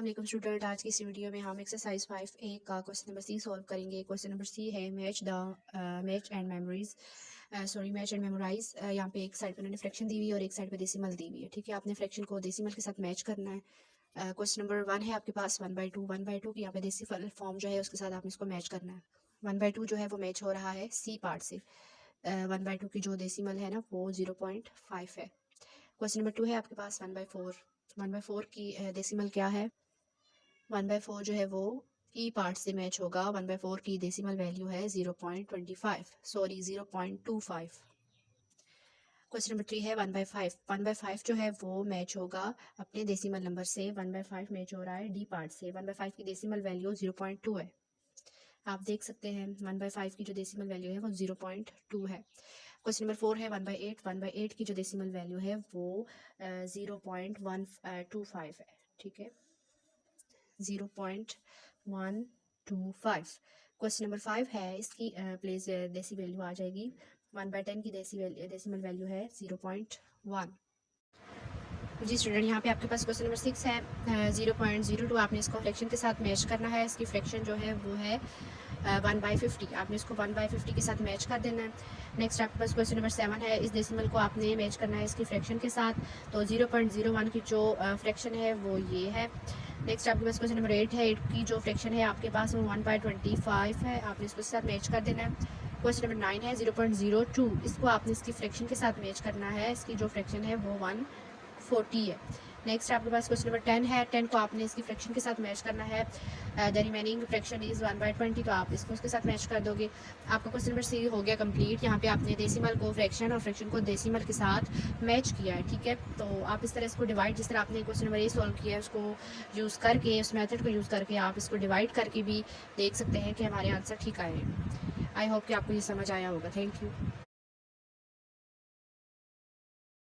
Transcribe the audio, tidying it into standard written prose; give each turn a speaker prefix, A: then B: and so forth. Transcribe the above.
A: अस्सलाम वालेकुम स्टूडेंट। आज की इस वीडियो में हम एक्सरसाइज 5A का क्वेश्चन नंबर सी सॉल्व करेंगे। क्वेश्चन नंबर सी है match and memorise. Match and memorise. यहाँ पे एक साइड पे उन्होंने फ्रैक्शन दी हुई है और एक साइड पे डेसिमल दी हुई है। ठीक है, आपने फ्रैक्शन को डेसिमल के साथ मैच करना है। क्वेश्चन नंबर 1 है आपके पास 1/2 की यहाँ पे डेसिमल फॉर्म जो है उसके साथ आपने इसको मैच करना है। 1/2 जो है वो मैच हो रहा है सी पार्ट से। 1/2 की जो डेसिमल है ना वो 0.5 है। क्वेश्चन नंबर 2 है आपके पास 1/4। 1/4 की डेसिमल क्या है? 1/4 जो है वो ई पार्ट से मैच होगा। 1/4 की डेसिमल वैल्यू है 0.25। क्वेश्चन नंबर 3 है 1/5। 1/5 जो है वो मैच होगा अपने डेसिमल नंबर से। 1/5 मैच हो रहा है डी पार्ट से। 1/5 की डेसिमल वैल्यू 0.2 है। आप देख सकते हैं 1/5 की जो डेसिमल वैल्यू है वो 0.2 है। क्वेश्चन नंबर 4 है 1/8। 1/8 की जो डेसिमल वैल्यू है वो 0.125 है। ठीक है, 0.125। क्वेश्चन नंबर 5 है, इसकी प्लेस देसी वैल्यू आ जाएगी। 1/10 की डेसिमल वैल्यू है 0.1। जी स्टूडेंट, यहाँ पे आपके पास क्वेश्चन नंबर 6 है 0.02। आपने इसको फ्रैक्शन के साथ मैच करना है। इसकी फ्रैक्शन जो है वो है 1/50। आपने इसको 1/50 के साथ मैच कर देना है। नेक्स्ट आपके पास क्वेश्चन नंबर 7 है। इस डेसिमल को आपने मैच करना है इसकी फ्रैक्शन के साथ। तो 0.01 की जो फ्रैक्शन है वो ये है। नेक्स्ट आपके पास क्वेश्चन नंबर 8 है। 8 की जो फ्रैक्शन है आपके पास वो 1/25 है। आपने इसको साथ मैच कर देना है। क्वेश्चन नंबर 9 है 0.02। इसको आपने इसकी फ्रैक्शन के साथ मैच करना है। इसकी जो फ्रैक्शन है वो 140 है। नेक्स्ट आपके पास क्वेश्चन नंबर 10 है। 10 को आपने इसकी फ्रैक्शन के साथ मैच करना है। The remaining fraction is 1/20। तो आप इसको उसके साथ मैच कर दोगे। आपका क्वेश्चन नंबर सी हो गया कंप्लीट। यहाँ पे आपने डेसिमल को फ्रैक्शन और फ्रैक्शन को डेसिमल के साथ मैच किया है। ठीक है, तो आप इस तरह इसको डिवाइड, जिस तरह आपने क्वेश्चन नंबर ए सॉल्व किया है उसको यूज़ करके, उस मेथड को यूज़ करके आप इसको डिवाइड करके भी देख सकते हैं कि हमारे आंसर ठीक आए हैं। आई होप कि आपको ये समझ आया होगा। Thank you.